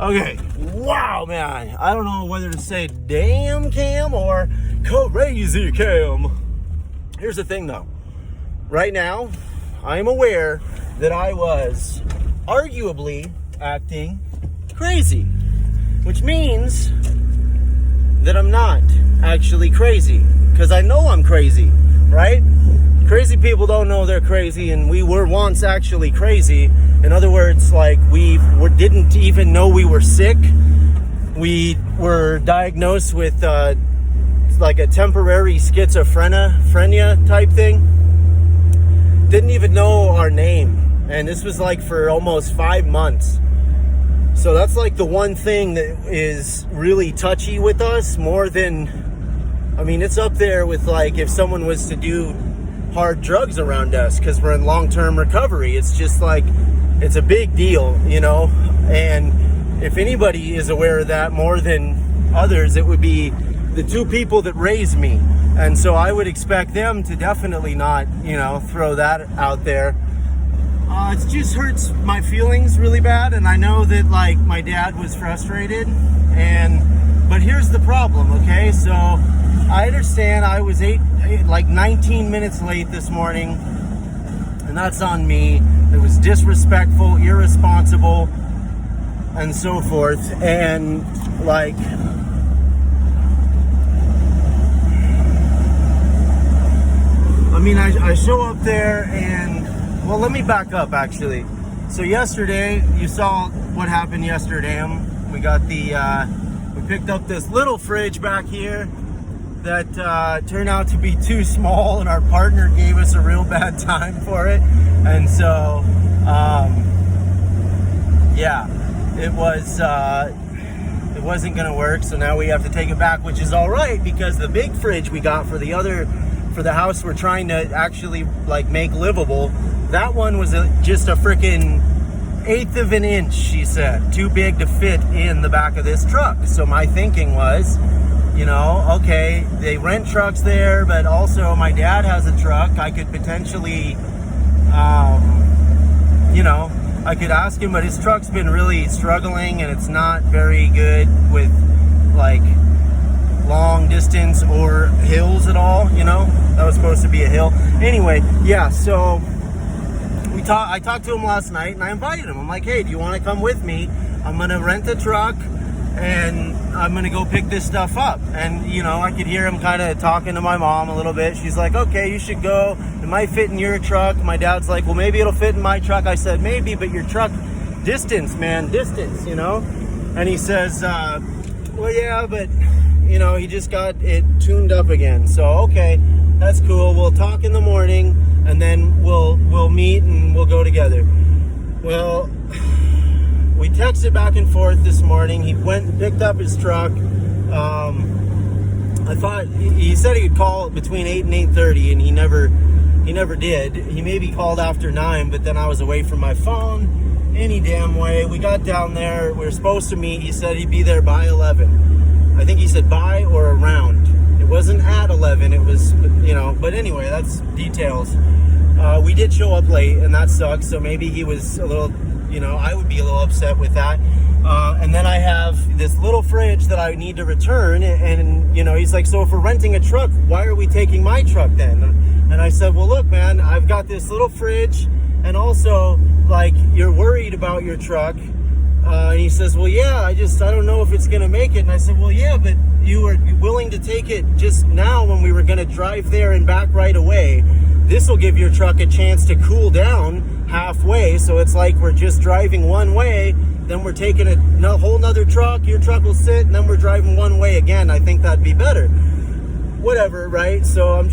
Okay, wow, man. I don't know whether to say damn Cam or crazy Cam. Here's the thing, though. Right now, I am aware that I was arguably acting crazy, which means that I'm not actually crazy, because I know I'm crazy, right? Crazy people don't know they're crazy, and we were once actually crazy. In other words, like didn't even know we were sick. We were diagnosed with like a temporary schizophrenia type thing. Didn't even know our name, and this was like for almost 5 months. So that's like the one thing that is really touchy with us, more than, I mean, it's up there with like if someone was to do hard drugs around us, because we're in long-term recovery. It's just like, it's a big deal, you know. And if anybody is aware of that more than others, it would be the two people that raised me. And so I would expect them to definitely not, you know, throw that out there. It just hurts my feelings really bad, and I know that like my dad was frustrated, but here's the problem, okay? So I understand I was 19 minutes late this morning, and that's on me. It was disrespectful, irresponsible, and so forth. And like, I mean, I show up there and, well, let me back up actually. So yesterday, you saw what happened yesterday. We got we picked up this little fridge back here that turned out to be too small, and our partner gave us a real bad time for it. And so, yeah, it wasn't gonna work. So now we have to take it back, which is all right, because the big fridge we got for the house we're trying to actually like make livable, that one was just a freaking 1/8 of an inch, she said, too big to fit in the back of this truck. So my thinking was, you know, okay, they rent trucks there, but also my dad has a truck. I could potentially, you know, I could ask him, but his truck's been really struggling, and it's not very good with like long distance or hills at all, you know. That was supposed to be a hill. Anyway, yeah, so I talked to him last night, and I invited him. I'm like, hey, do you want to come with me? I'm going to rent a truck, and I'm going to go pick this stuff up. And, you know, I could hear him kind of talking to my mom a little bit. She's like, okay, you should go. It might fit in your truck. My dad's like, well, maybe it'll fit in my truck. I said, maybe, but your truck, distance, you know? And he says, well, yeah, but, you know, he just got it tuned up again. So, okay, that's cool. We'll talk in the morning, and then we'll meet and we'll go together. Well, we texted back and forth this morning. He went and picked up his truck. I thought he said he would call between 8 and 8:30, and he never did. He maybe called after 9, but then I was away from my phone any damn way. We got down there. We were supposed to meet. He said he'd be there by 11. I think he said by or around. It wasn't at 11. It was, you know, but anyway, that's details. We did show up late, and that sucks. So maybe he was a little, you know, I would be a little upset with that. And then I have this little fridge that I need to return. And you know, he's like, so if we're renting a truck, why are we taking my truck then? And I said, well, look, man, I've got this little fridge, and also, like, you're worried about your truck. And he says, well, yeah, I don't know if it's going to make it. And I said, well, yeah, but you were willing to take it just now when we were going to drive there and back right away. This will give your truck a chance to cool down halfway. So it's like we're just driving one way, then we're taking a whole nother truck. Your truck will sit, and then we're driving one way again. I think that'd be better. Whatever, right? So I'm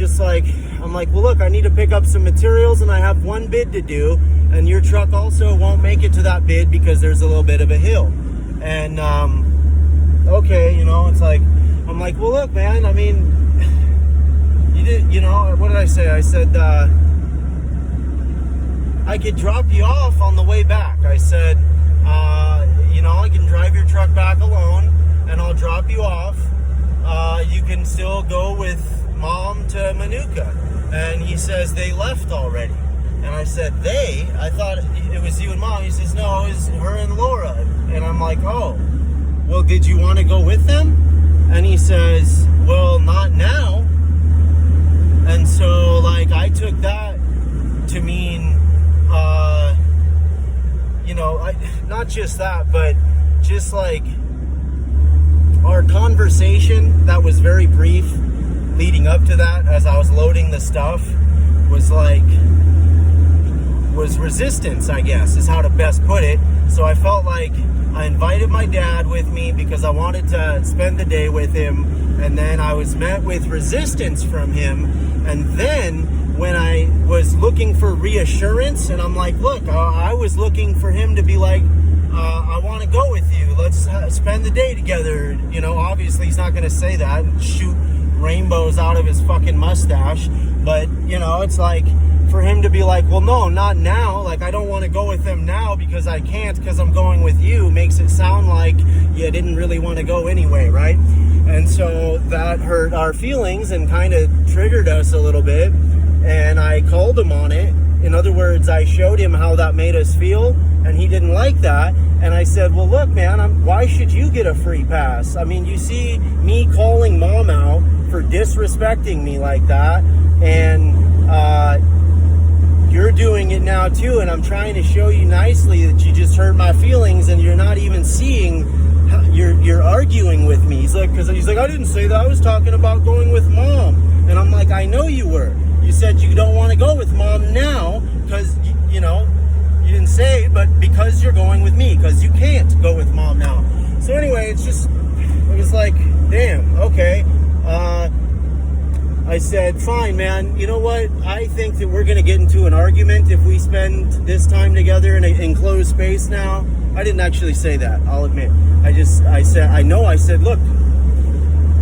like, well, look, I need to pick up some materials, and I have one bid to do. And your truck also won't make it to that bid because there's a little bit of a hill. And, okay, you know, it's like, I'm like, well, look, man, I mean, you did, you know, what did I say? I said, I could drop you off on the way back. I said, you know, I can drive your truck back alone, and I'll drop you off. You can still go with Mom to Manuka. And he says, they left already. And I said, I thought it was you and Mom. He says, no, it's her and Laura. And I'm like, oh, well, did you want to go with them? And he says, well, not now. And so, like, I took that to mean, not just that, but just like our conversation that was very brief leading up to that, as I was loading the stuff, was resistance, I guess, is how to best put it. So I felt like I invited my dad with me because I wanted to spend the day with him, and then I was met with resistance from him. And then when I was looking for reassurance, and I'm like, look, I was looking for him to be like, I want to go with you. Let's spend the day together. Obviously he's not going to say that and shoot rainbows out of his fucking mustache. But, it's like for him to be like, well, no, not now. Like, I don't want to go with them now because I can't, because I'm going with you, makes it sound like you didn't really want to go anyway, right? And so that hurt our feelings and kind of triggered us a little bit. And I called him on it. In other words, I showed him how that made us feel, and he didn't like that. And I said, well, look, man, why should you get a free pass? I mean, you see me calling mom out for disrespecting me like that, and you're doing it now too, and I'm trying to show you nicely that you just hurt my feelings, and you're not even seeing how you're arguing with me. He's like, I didn't say that. I was talking about going with mom. And I'm like, I know you were. You said you don't want to go with mom now because, you didn't say it, but because you're going with me, because you can't go with mom now. So anyway, it was like, damn, okay. I said, fine, man, you know what? I think that we're going to get into an argument if we spend this time together in an enclosed space now. I didn't actually say that, I'll admit. I said, look,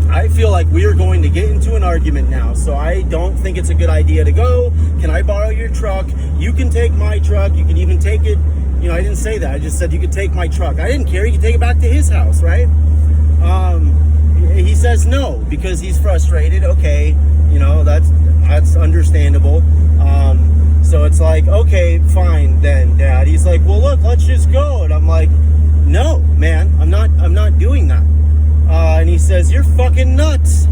I feel like we are going to get into an argument now, so I don't think it's a good idea to go. Can I borrow your truck? You can take my truck. You can even take it. I didn't say that. I just said you could take my truck. I didn't care. You could take it back to his house, right? He says no because he's frustrated. Okay, that's understandable. So it's like, okay, fine then, Dad. He's like, well, look, let's just go. And I'm like, no, man, I'm not doing that. And he says, you're fucking nuts,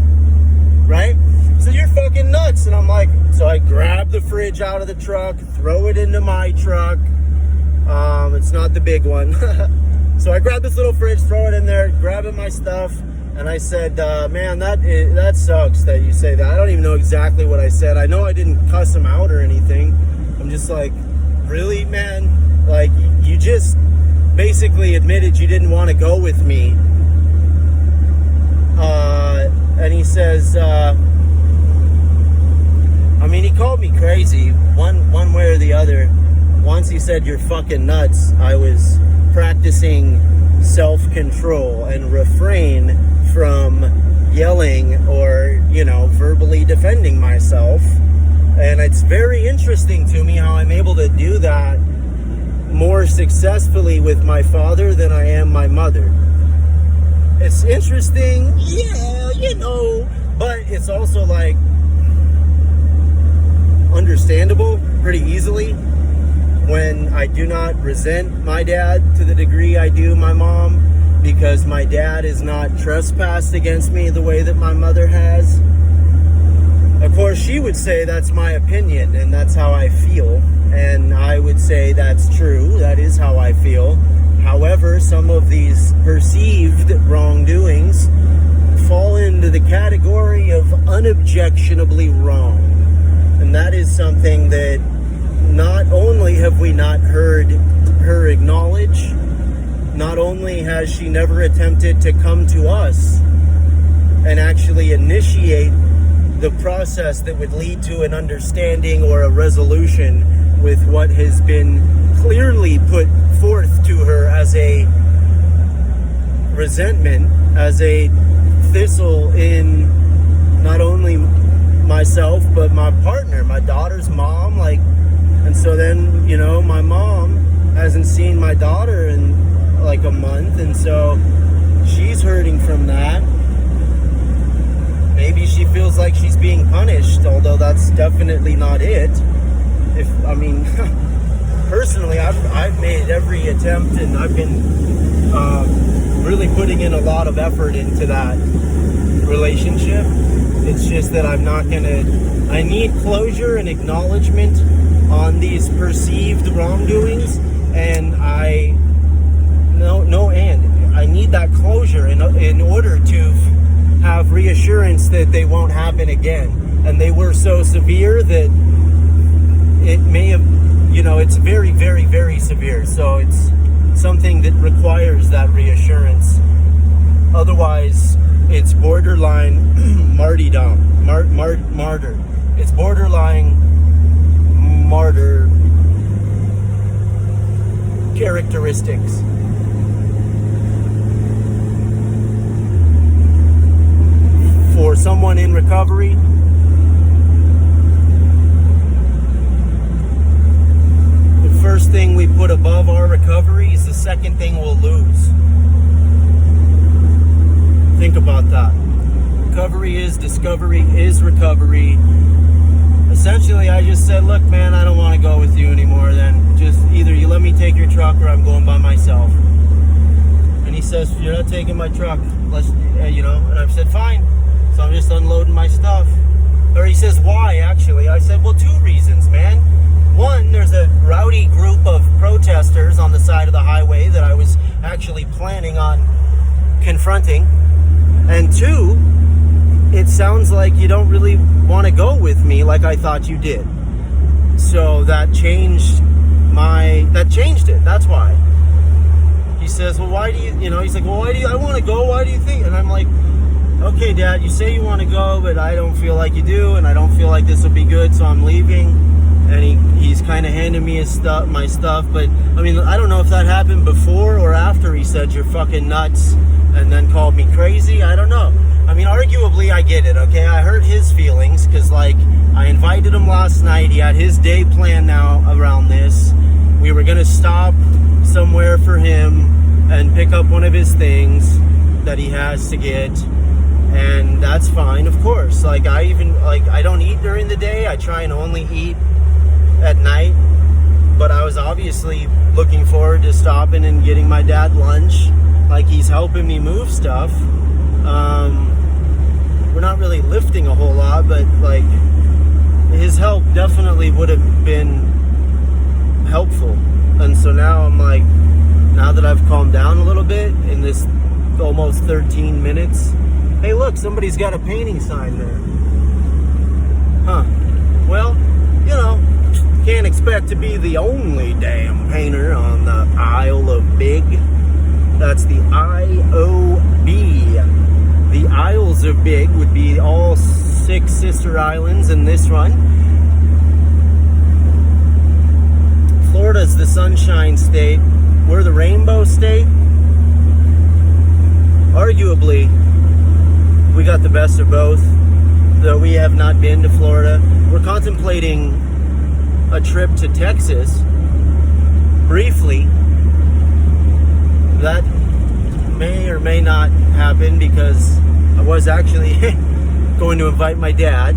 right? So you're fucking nuts. And I'm like, so I grab the fridge out of the truck, throw it into my truck. It's not the big one. So I grab this little fridge, throw it in there, grabbing my stuff. And I said, man, that sucks that you say that. I don't even know exactly what I said. I know I didn't cuss him out or anything. I'm just like, really, man? Like, you just basically admitted you didn't want to go with me. And he says, he called me crazy one way or the other. Once he said, you're fucking nuts. I was practicing self-control and refrain from yelling or, verbally defending myself. And it's very interesting to me how I'm able to do that more successfully with my father than I am my mother. It's interesting, but it's also like understandable pretty easily when I do not resent my dad to the degree I do my mom, because my dad is not trespassed against me the way that my mother has. Of course, she would say that's my opinion and that's how I feel, and I would say that's true, that is how I feel. However, some of these perceived wrongdoings fall into the category of unobjectionably wrong. And that is something that not only have we not heard her acknowledge, not only has she never attempted to come to us and actually initiate the process that would lead to an understanding or a resolution with what has been clearly put forth to her as a resentment, as a thistle in not only myself but my partner, my daughter's mom. And so then, my mom hasn't seen my daughter in like a month, and so she's hurting from that. Maybe she feels like she's being punished, although that's definitely not it. Personally, I've made every attempt, and I've been really putting in a lot of effort into that relationship. It's just that I need closure and acknowledgement on these perceived wrongdoings, and I need that closure in order to have reassurance that they won't happen again. And they were so severe that it may have, it's very, very, very severe. So it's something that requires that reassurance. Otherwise, it's borderline martyrdom. Martyr. It's borderline martyr characteristics. For someone in recovery, the first thing we put above our recovery is the second thing we'll lose. Think about that. Recovery is discovery is recovery. Essentially, I just said, look, man, I don't want to go with you anymore. Then just either you let me take your truck or I'm going by myself. And he says, you're not taking my truck. Let's, and I've said, fine. So I'm just unloading my stuff. Or he says, why, actually? I said, well, 2 reasons, man. One, there's a rowdy group of protesters on the side of the highway that I was actually planning on confronting. And 2, it sounds like you don't really want to go with me like I thought you did. So that changed it. That's why. He says, well, why do you, he's like, well, I want to go. Why do you think? And I'm like, okay, Dad, you say you want to go, but I don't feel like you do, and I don't feel like this will be good, so I'm leaving. And he's kind of handing me my stuff, but I mean, I don't know if that happened before or after he said you're fucking nuts and then called me crazy. I don't know. I mean, arguably, I get it, okay? I hurt his feelings because, I invited him last night. He had his day planned now around this. We were going to stop somewhere for him and pick up one of his things that he has to get. And that's fine, of course. I don't eat during the day. I try and only eat at night. But I was obviously looking forward to stopping and getting my dad lunch. He's helping me move stuff. We're not really lifting a whole lot, but his help definitely would have been helpful. And so now I'm now that I've calmed down a little bit in this almost 13 minutes, hey, look, somebody's got a painting sign there. Huh. Well, can't expect to be the only damn painter on the Isle of Big. That's the IOB. The Isles of Big would be all 6 sister islands in this run. Florida's the Sunshine State. We're the Rainbow State. Arguably, we got the best of both, though we have not been to Florida. We're contemplating a trip to Texas, briefly. That may or may not happen because I was actually going to invite my dad.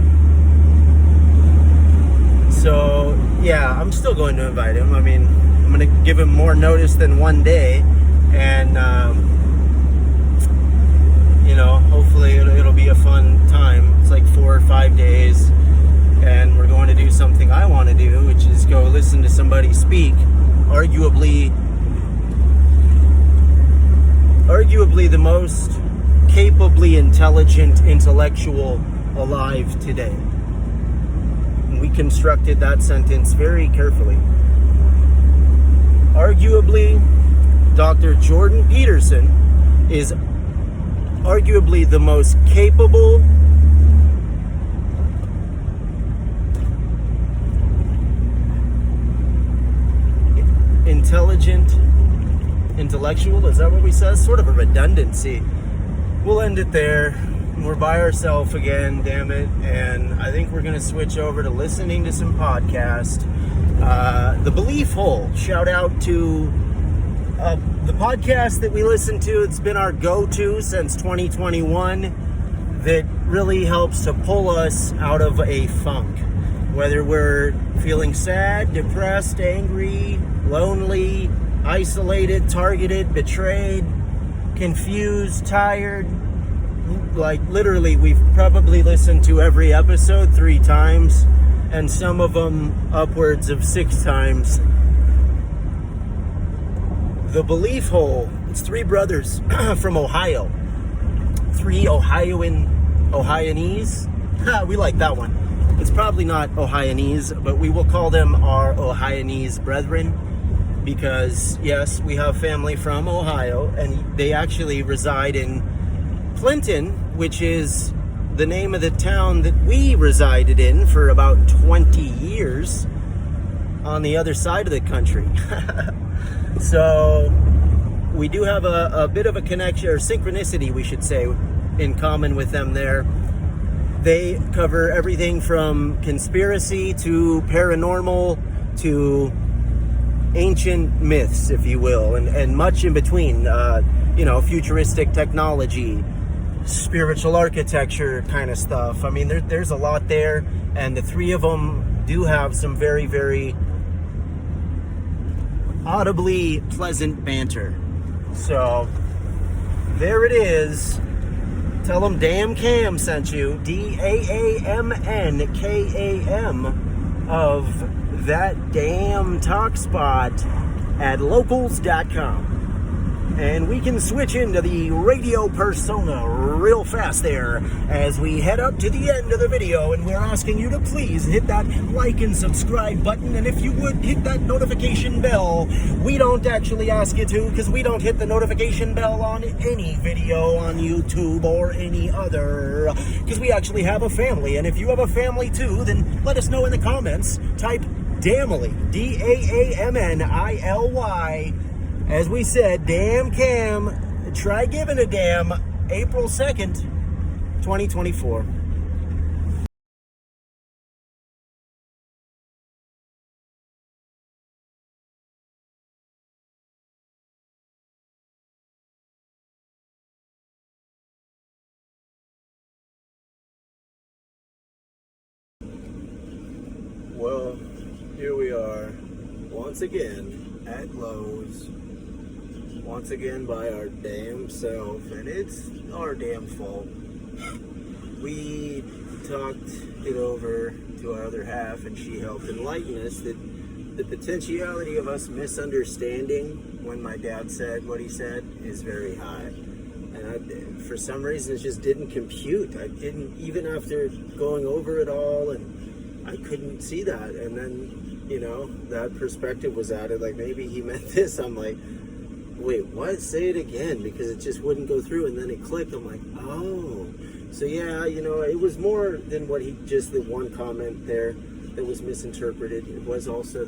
So, yeah, I'm still going to invite him. I mean, I'm going to give him more notice than one day, and hopefully it'll be a fun time. It's 4 or 5 days, and we're going to do something I want to do, which is go listen to somebody speak. Arguably the most capably intelligent intellectual alive today. And we constructed that sentence very carefully. Arguably, Dr. Jordan Peterson is arguably the most capable, intelligent, intellectual, is that what we said? Sort of a redundancy. We'll end it there. We're by ourselves again, damn it. And I think we're going to switch over to listening to some podcast. The Belief Hole. Shout out to the podcast that we listen to. It's been our go-to since 2021 that really helps to pull us out of a funk. Whether we're feeling sad, depressed, angry, lonely, isolated, targeted, betrayed, confused, tired. Like literally, we've probably listened to every episode 3 times, and some of them upwards of 6 times. The Belief Hole. It's 3 brothers from Ohio. 3 Ohioanese. We like that one. It's probably not Ohioanese, but we will call them our Ohioanese brethren, because yes, we have family from Ohio, and they actually reside in Clinton, which is the name of the town that we resided in for about 20 years on the other side of the country. So we do have a bit of a connection, or synchronicity, we should say, in common with them there. They cover everything from conspiracy to paranormal to ancient myths, if you will, and much in between. Futuristic technology, spiritual architecture kind of stuff. I mean, there's a lot there, and the 3 of them do have some very, very audibly pleasant banter. So there it is. Tell them Daamn Cam sent you. DAAMNKAM of that Daamn talk spot at locals.com. And we can switch into the radio persona real fast there as we head up to the end of the video, and we're asking you to please hit that like and subscribe button, and if you would, hit that notification bell. We don't actually ask you to, because we don't hit the notification bell on any video on YouTube or any other, because we actually have a family, and if you have a family too, then let us know in the comments. Type Daamnily, DAAMNILY. As we said, Daamn Cam, try giving a damn, April 2nd, 2024. Well, here we are, once again, at Lowe's. Once again by our damn self, and it's our damn fault. We talked it over to our other half, and she helped enlighten us that the potentiality of us misunderstanding when my dad said what he said is very high. And for some reason, it just didn't compute. I didn't, even after going over it all, and I couldn't see that. And then, that perspective was added, like maybe he meant this. I'm like, wait, what? Say it again, because it just wouldn't go through, and then it clicked. I'm like, oh. So yeah, it was more than just the one comment there that was misinterpreted. It was also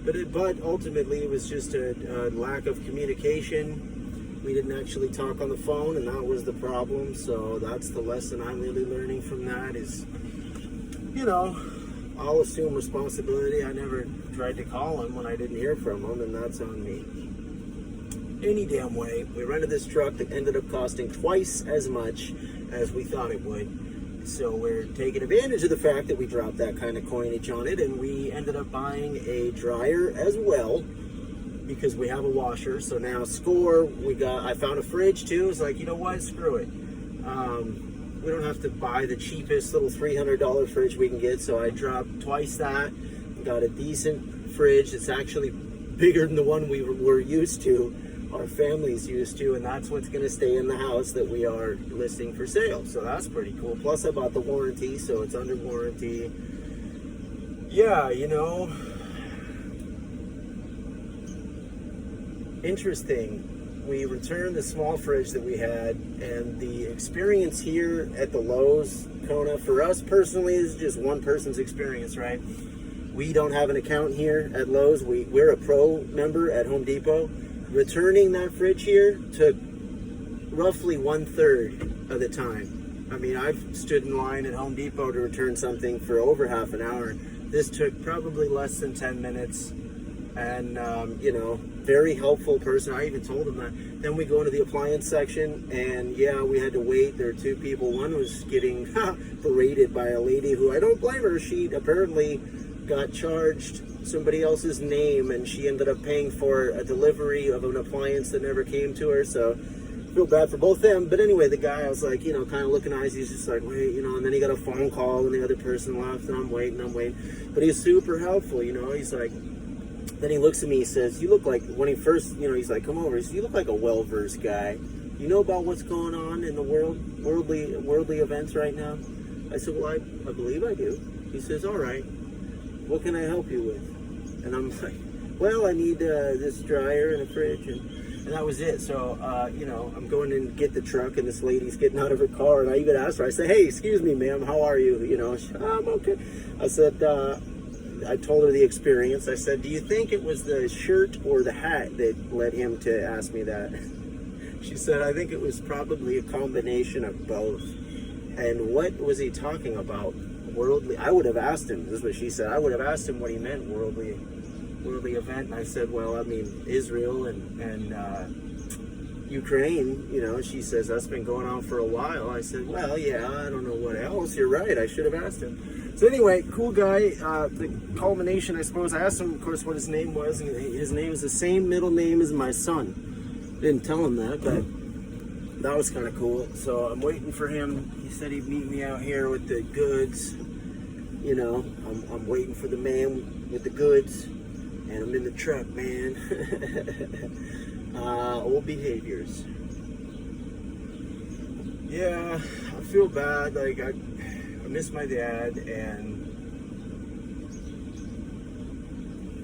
but ultimately it was just a lack of communication. We didn't actually talk on the phone, and that was the problem. So that's the lesson I'm really learning from that is, I'll assume responsibility. I never tried to call him when I didn't hear from him, and that's on me. Any damn way, we rented this truck that ended up costing twice as much as we thought it would. So we're taking advantage of the fact that we dropped that kind of coinage on it, and we ended up buying a dryer as well because we have a washer. So now score, I found a fridge too. It's like, you know what, screw it. We don't have to buy the cheapest little $300 fridge we can get. So I dropped twice that, got a decent fridge. It's actually bigger than the one we were used to. Our family's used to, and that's what's going to stay in the house that we are listing for sale. So that's pretty cool. Plus I bought the warranty, so it's under warranty. Yeah, interesting. We returned the small fridge that we had, and the experience here at the Lowe's, Kona, for us personally, is just one person's experience, right? We don't have an account here at Lowe's. We're a pro member at Home Depot. Returning that fridge here took roughly 1/3 of the time. I mean, I've stood in line at Home Depot to return something for over half an hour. This took probably less than 10 minutes. And, very helpful person. I even told him that. Then we go into the appliance section, and yeah, we had to wait. There were 2 people. One was getting berated by a lady who, I don't blame her. She apparently got charged somebody else's name, and she ended up paying for a delivery of an appliance that never came to her. So I feel bad for both them. But anyway, the guy, I was like, you know, kind of looking eyes. He's just like, wait, you know. And then he got a phone call, and the other person left, and I'm waiting. But he's super helpful, you know. He's like, then he looks at me. He says, "You look like," when he first, you know, he's like, "Come over." He says, "You look like a well-versed guy. You know about what's going on in the worldly events right now?" I said, "Well, I believe I do." He says, "All right, what can I help you with?" And I'm like, "Well, I need this dryer and a fridge," and that was it. So, you know, I'm going in to get the truck, and this lady's getting out of her car, and I even asked her, I said, "Hey, excuse me, ma'am, how are you?" You know, "I'm okay." I said, I told her the experience. I said, "Do you think it was the shirt or the hat that led him to ask me that?" She said, "I think it was probably a combination of both." And what was he talking about? Worldly? I would have asked him. This is what she said. I would have asked him what he meant, worldly event. And I said, "Well, I mean, Israel and Ukraine, you know." She says, "That's been going on for a while." I said, "Well, yeah, I don't know what else. You're right. I should have asked him." So anyway, cool guy. The culmination, I suppose, I asked him, of course, what his name was. And his name is the same middle name as my son. Didn't tell him that, but that was kind of cool. So I'm waiting for him. He said he'd meet me out here with the goods. You know, I'm waiting for the man with the goods, and I'm in the truck, man. Old behaviors. Yeah, I feel bad. Like I miss my dad, and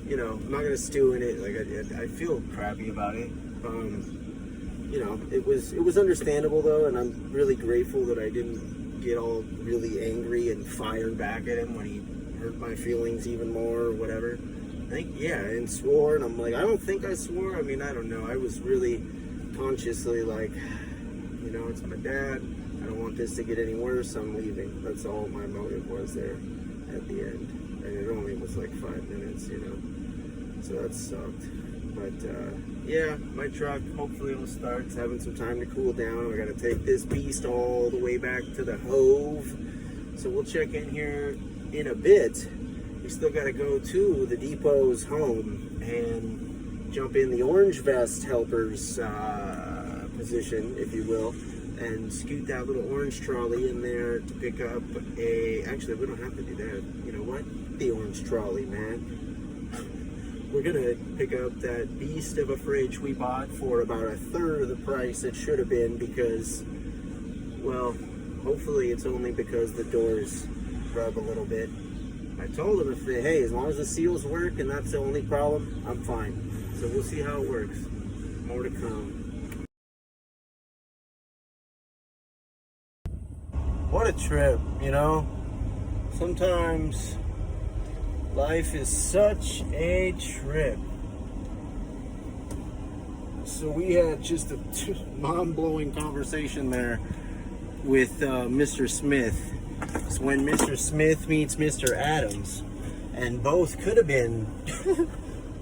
you know, I'm not gonna stew in it. Like I feel crappy about it. You know, it was understandable though, and I'm really grateful that I didn't get all really angry and fired back at him when he hurt my feelings even more or whatever. I think, yeah, and swore, and I'm like, I don't think I swore. I mean, I don't know. I was really consciously like, you know, it's my dad. I don't want this to get any worse. I'm leaving. That's all my motive was there at the end. And it only was like 5 minutes, you know. So that sucked. But yeah, my truck, hopefully it'll start. It's having some time to cool down. We got to take this beast all the way back to the Hove. So we'll check in here in a bit. We still got to go to the depot's home and jump in the orange vest helper's position, if you will, and scoot that little orange trolley in there to pick up actually, we don't have to do that. You know what? The orange trolley, man. We're gonna pick up that beast of a fridge we bought for about 1/3 of the price it should have been, because, well, hopefully it's only because the doors rub a little bit. I told them, hey, as long as the seals work and that's the only problem, I'm fine. So we'll see how it works. More to come. What a trip, you know? Sometimes life is such a trip. So we had just a mind-blowing conversation there with Mr. Smith. It's when Mr. Smith meets Mr. Adams, and both could have been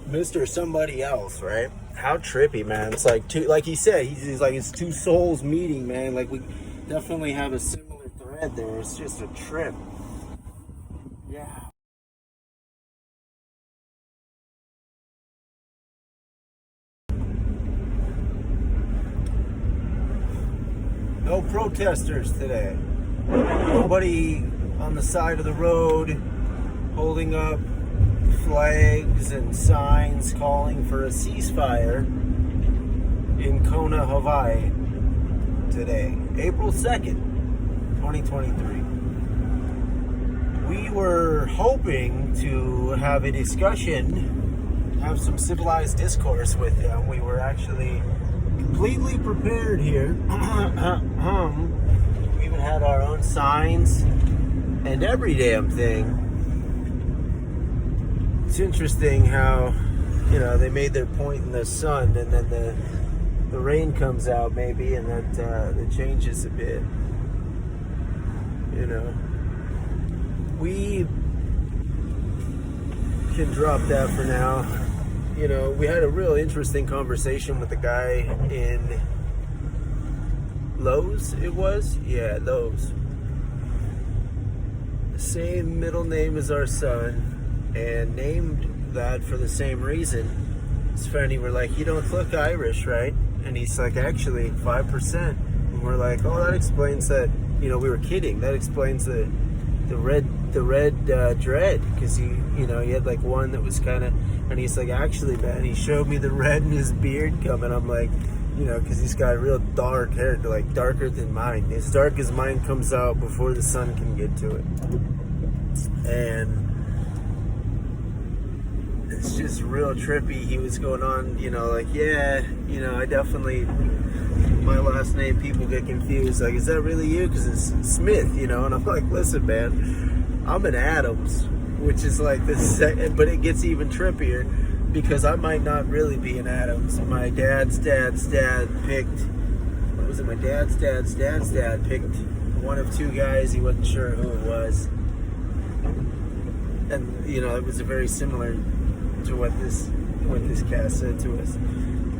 Mr. somebody else, right? How trippy, man. It's like two, like he said, he's like, it's two souls meeting, man. Like, we definitely have a similar thread there. It's just a trip. Yeah. No protesters today. Nobody on the side of the road holding up flags and signs calling for a ceasefire in Kona, Hawaii today, April 2nd, 2023. We were hoping to have a discussion, have some civilized discourse with them. We were actually completely prepared here. We even had our own signs and every damn thing. It's interesting how, you know, they made their point in the sun, and then the rain comes out maybe, and that changes a bit. You know, we can drop that for now. You know, we had a real interesting conversation with the guy in Lowe's, it was? Yeah, Lowe's. The same middle name as our son. and named that for the same reason. His friend, we're like, you don't look Irish, right? And he's like, actually, 5%. And we're like, oh, that explains that. You know, we were kidding. That explains the red dread, because he had like one that was kind of, and he's like, actually, man, he showed me the red in his beard coming. I'm like, because he's got real dark hair, like darker than mine. As dark as mine comes out before the sun can get to it. And it's just real trippy. He was going on, like, yeah, I definitely, my last name, people get confused. Like, is that really you? Because it's Smith, And I'm like, listen, man, I'm an Adams, which is like the second, but it gets even trippier because I might not really be an Adams. My dad's dad picked, what was it? My dad's dad picked one of two guys. He wasn't sure who it was. And, it was very similar to what this cast said to us.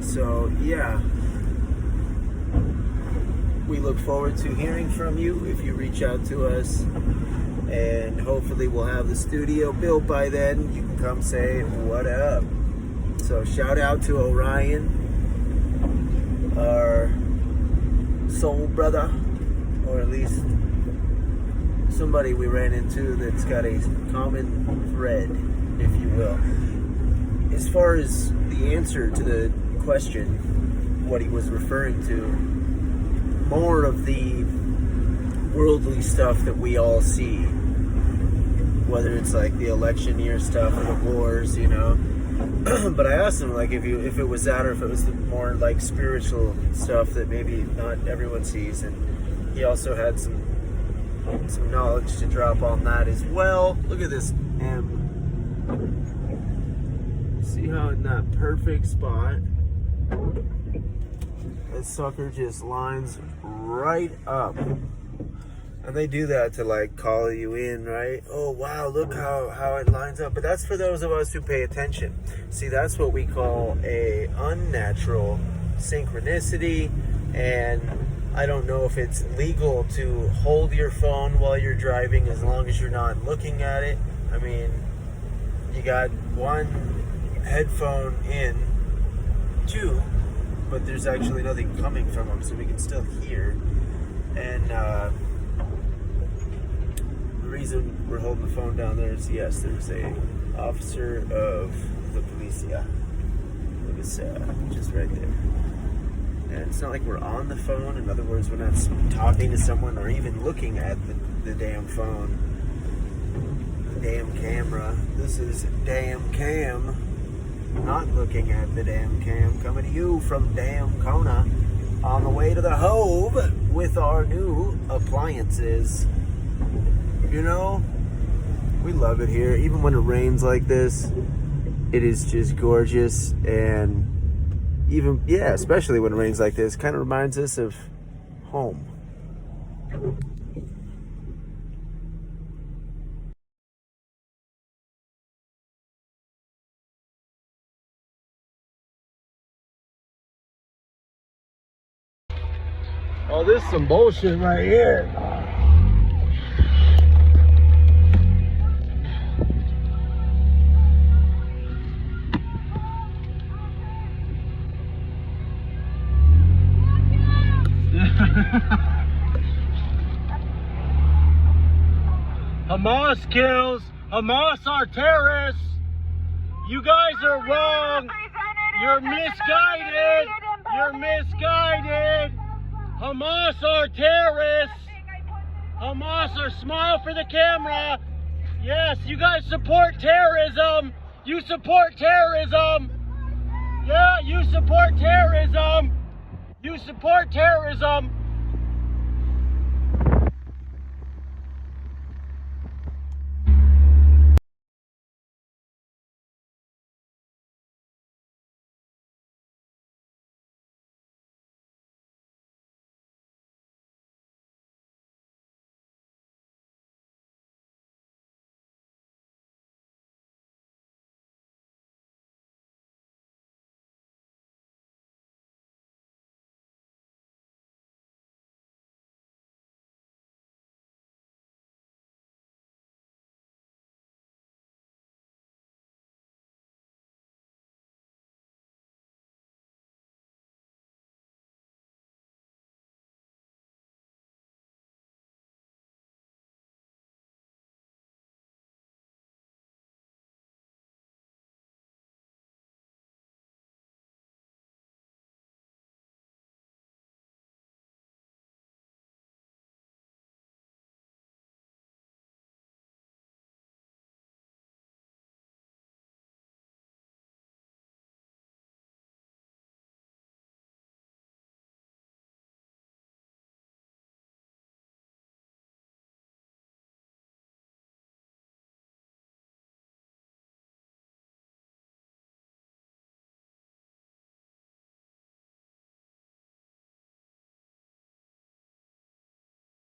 So, yeah. We look forward to hearing from you if you reach out to us, and hopefully we'll have the studio built by then. You can come say what up. So shout out to Orion, our soul brother, or at least somebody we ran into that's got a common thread, if you will. As far as the answer to the question, what he was referring to, more of the worldly stuff that we all see, whether it's like the election year stuff or the wars, But I asked him, like, if it was that, or if it was the more like spiritual stuff that maybe not everyone sees, and he also had some knowledge to drop on that as well. Look at this M. See how in that perfect spot, that sucker just lines right up. And they do that to like call you in, right? Oh wow, look how it lines up. But that's for those of us who pay attention. See, that's what we call a unnatural synchronicity. And I don't know if it's legal to hold your phone while you're driving as long as you're not looking at it. I mean, you got one headphone in, two, but there's actually nothing coming from them, so we can still hear. And the reason we're holding the phone down there is, yes, there's a officer of the police, look, it's just right there. And it's not like we're on the phone. In other words, we're not talking to someone or even looking at the damn phone, the damn camera. This is Daamn Cam, not looking at the damn cam, coming to you from Daamn Kona on the way to the Hove with our new appliances. We love it here. Even when it rains like this, it is just gorgeous. And even, especially when it rains like this, kind of reminds us of home. Oh, this is some bullshit right here. Hamas kills. Hamas are terrorists. You guys are wrong. You're misguided. You're misguided. Hamas are terrorists. Hamas are, smile for the camera. Yes, you guys support terrorism. You support terrorism. Yeah, you support terrorism. You support terrorism.